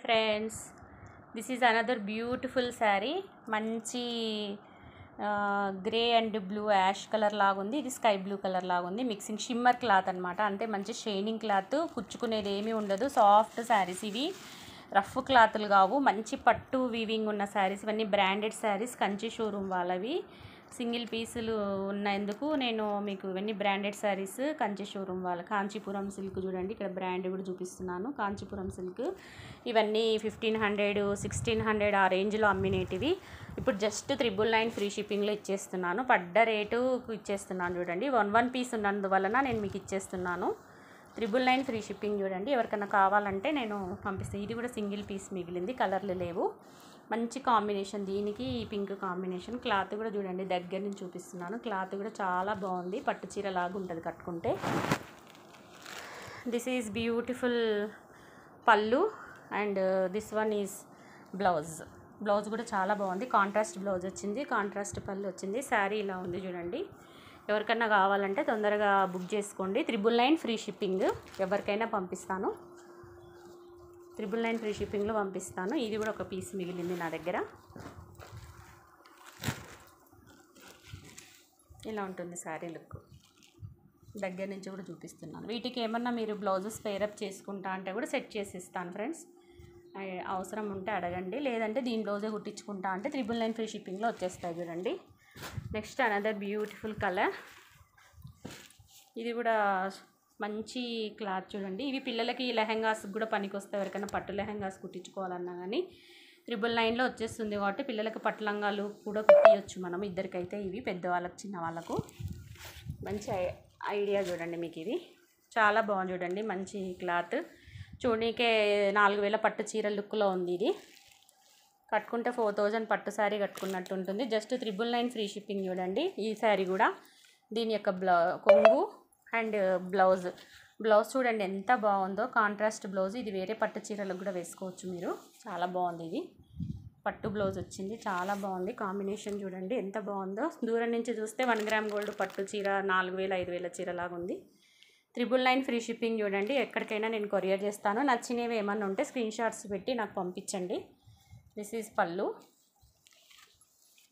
Friends, this is another beautiful sari. మంచి grey and blue ash colour లాగుంది. ఇది sky blue colour లాగుంది. Mixing shimmer cloth అనమాట. అంటే మంచి షైనింగ్ క్లాత్, కుచ్చుకునేది ఏమీ ఉండదు. సాఫ్ట్ శారీస్ ఇవి, రఫ్ క్లాత్లు కావు. మంచి పట్టు వీవింగ్ ఉన్న శారీస్ ఇవన్నీ. బ్రాండెడ్ శారీస్, కంచి షోరూమ్ వాళ్ళవి. సింగిల్ పీసులు ఉన్నందుకు నేను మీకు ఇవన్నీ బ్రాండెడ్ శారీస్, కంచి షోరూమ్ వాళ్ళ. కాంచీపురం సిల్క్ చూడండి, ఇక్కడ బ్రాండ్ కూడా చూపిస్తున్నాను. కాంచీపురం సిల్క్ ఇవన్నీ 1500, 1600 ఆ రేంజ్లో అమ్మినేటివి. ఇప్పుడు జస్ట్ 999 ఫ్రీ షిప్పింగ్లో ఇచ్చేస్తున్నాను. పడ్డ రేటు ఇచ్చేస్తున్నాను చూడండి. 1 పీస్ ఉన్నందువలన నేను మీకు ఇచ్చేస్తున్నాను. 999 ఫ్రీ షిప్పింగ్ చూడండి. ఎవరికైనా కావాలంటే నేను పంపిస్తాను. ఇది కూడా సింగిల్ పీస్ మిగిలింది, కలర్లు లేవు. మంచి కాంబినేషన్ దీనికి ఈ పింక్ కాంబినేషన్. క్లాత్ కూడా చూడండి, దగ్గర నుంచి చూపిస్తున్నాను. క్లాత్ కూడా చాలా బాగుంది, పట్టు చీర లాగా ఉంటుంది కట్టుకుంటే. దిస్ ఈజ్ బ్యూటిఫుల్ పళ్ళు and this one is blouse. Blouse కూడా చాలా బాగుంది. కాంట్రాస్ట్ బ్లౌజ్ వచ్చింది, కాంట్రాస్ట్ పళ్ళు వచ్చింది. శారీ ఇలా ఉంది చూడండి. ఎవరికైనా కావాలంటే తొందరగా బుక్ చేసుకోండి. 999 ఫ్రీ షిప్పింగ్, ఎవరికైనా పంపిస్తాను. 999 ఫ్రీ షిప్పింగ్లో పంపిస్తాను. ఇది కూడా ఒక పీస్ మిగిలింది నా దగ్గర. ఇలా ఉంటుంది శారీ లుక్. దగ్గర నుంచి కూడా చూపిస్తున్నాను. వీటికి ఏమన్నా మీరు బ్లౌజెస్ పేరప్ చేసుకుంటా అంటే కూడా సెట్ చేసి ఇస్తాను ఫ్రెండ్స్. అవసరం ఉంటే అడగండి, లేదంటే దీని బ్లౌజే కుట్టించుకుంటా అంటే 999 ఫ్రీ షిప్పింగ్లో వచ్చేస్తాయి చూడండి. Next another beautiful colour. ఇది కూడా మంచి క్లాత్ చూడండి. ఇవి పిల్లలకి లెహెంగాస్ కూడా పనికి వస్తాయి. ఎవరికైనా పట్టు లెహెంగాస్ కుట్టించుకోవాలన్నా కానీ 999లో వచ్చేస్తుంది కాబట్టి పిల్లలకి పట్టు లంగాలు కూడా కుట్టియచ్చు మనం. ఇద్దరికైతే ఇవి, పెద్దవాళ్ళకి చిన్నవాళ్ళకు. మంచి ఐడియా చూడండి మీకు. ఇది చాలా బాగుంది చూడండి. మంచి క్లాత్ చూడనీకే 4000 పట్టు చీర లుక్లో ఉంది. ఇది కట్టుకుంటే 4000 పట్టు శారీ కట్టుకున్నట్టు ఉంటుంది. జస్ట్ 999 ఫ్రీ షిప్పింగ్ చూడండి. ఈ శారీ కూడా దీని యొక్క కొంగు అండ్ బ్లౌజ్ చూడండి ఎంత బాగుందో. Contrast blouse. ఇది వేరే పట్టు చీరలకు కూడా వేసుకోవచ్చు మీరు. చాలా బాగుంది. ఇది పట్టు బ్లౌజ్ వచ్చింది, చాలా బాగుంది. కాంబినేషన్ చూడండి ఎంత బాగుందో. దూరం నుంచి చూస్తే 1 గ్రామ్ గోల్డ్ పట్టు చీర 4000, 5000 చీర లాగా ఉంది. 999 ఫ్రీ షిప్పింగ్ చూడండి. ఎక్కడికైనా నేను కొరియర్ చేస్తాను. నచ్చినవి ఏమన్నా ఉంటే స్క్రీన్ షాట్స్ పెట్టి నాకు పంపించండి. దిస్ ఈజ్ పళ్ళు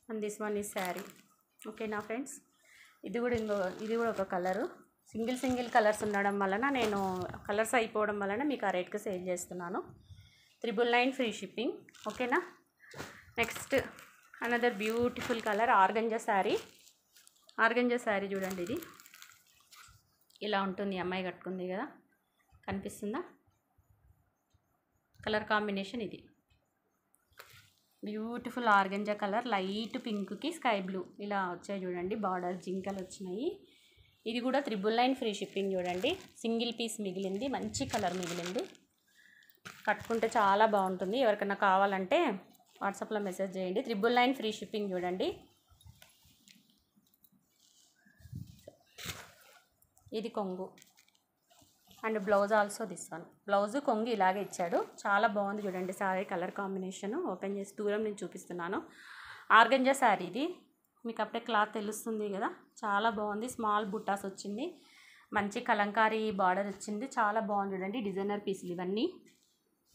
and this one is sari. ఓకేనా ఫ్రెండ్స్. ఇది కూడా ఒక కలరు. సింగిల్ కలర్స్ ఉండడం వలన, నేను కలర్స్ అయిపోవడం వలన మీకు ఆ రేట్కి సేల్ చేస్తున్నాను. 999 ఫ్రీ షిప్పింగ్. ఓకేనా. Next another beautiful colour organza sari. Organza sari చూడండి. ఇది ఇలా ఉంటుంది. అమ్మాయి కట్టుకుంది కదా, కనిపిస్తుందా? కలర్ కాంబినేషన్ ఇది బ్యూటిఫుల్ ఆర్గంజా కలర్. లైట్ పింక్కి స్కై బ్లూ ఇలా వచ్చాయి చూడండి. బార్డర్ జింకలు వచ్చినాయి. ఇది కూడా 999 ఫ్రీ షిప్పింగ్ చూడండి. సింగిల్ పీస్ మిగిలింది, మంచి కలర్ మిగిలింది. కట్టుకుంటే చాలా బాగుంటుంది. ఎవరికైనా కావాలంటే వాట్సాప్లో మెసేజ్ చేయండి. 999 ఫ్రీ షిప్పింగ్ చూడండి. ఇది కొంగు and blouse also this one. Blouse కొంగు ఇలాగే ఇచ్చాడు. చాలా బాగుంది చూడండి శారీ కలర్ కాంబినేషన్. ఓపెన్ చేసి దూరం నుంచి చూపిస్తున్నాను. ఆర్గంజా శారీ ఇది. మీకు అప్పుడే క్లాత్ తెలుస్తుంది కదా. చాలా బాగుంది. స్మాల్ బుట్టాస్ వచ్చింది. మంచి కలంకారీ బార్డర్ వచ్చింది. చాలా బాగుంది చూడండి. డిజైనర్ పీసులు ఇవన్నీ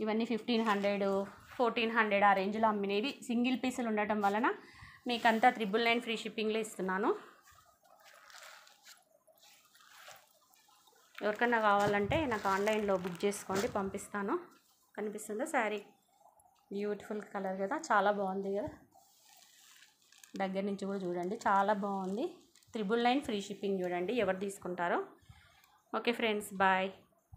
1500, 1400 ఆ రేంజ్లో అమ్మినవి. సింగిల్ పీసులు ఉండటం వలన మీకంతా 999 ఫ్రీ షిప్పింగ్లో ఇస్తున్నాను. ఎవరికైనా కావాలంటే నాకు ఆన్లైన్లో బుక్ చేసుకోండి, పంపిస్తాను. కనిపిస్తుందా శారీ? బ్యూటిఫుల్ కలర్ కదా, చాలా బాగుంది కదా. దగ్గర నుంచి కూడా చూడండి, చాలా బాగుంది. 999 ఫ్రీ షిప్పింగ్ చూడండి ఎవరు తీసుకుంటారో. Okay friends, bye.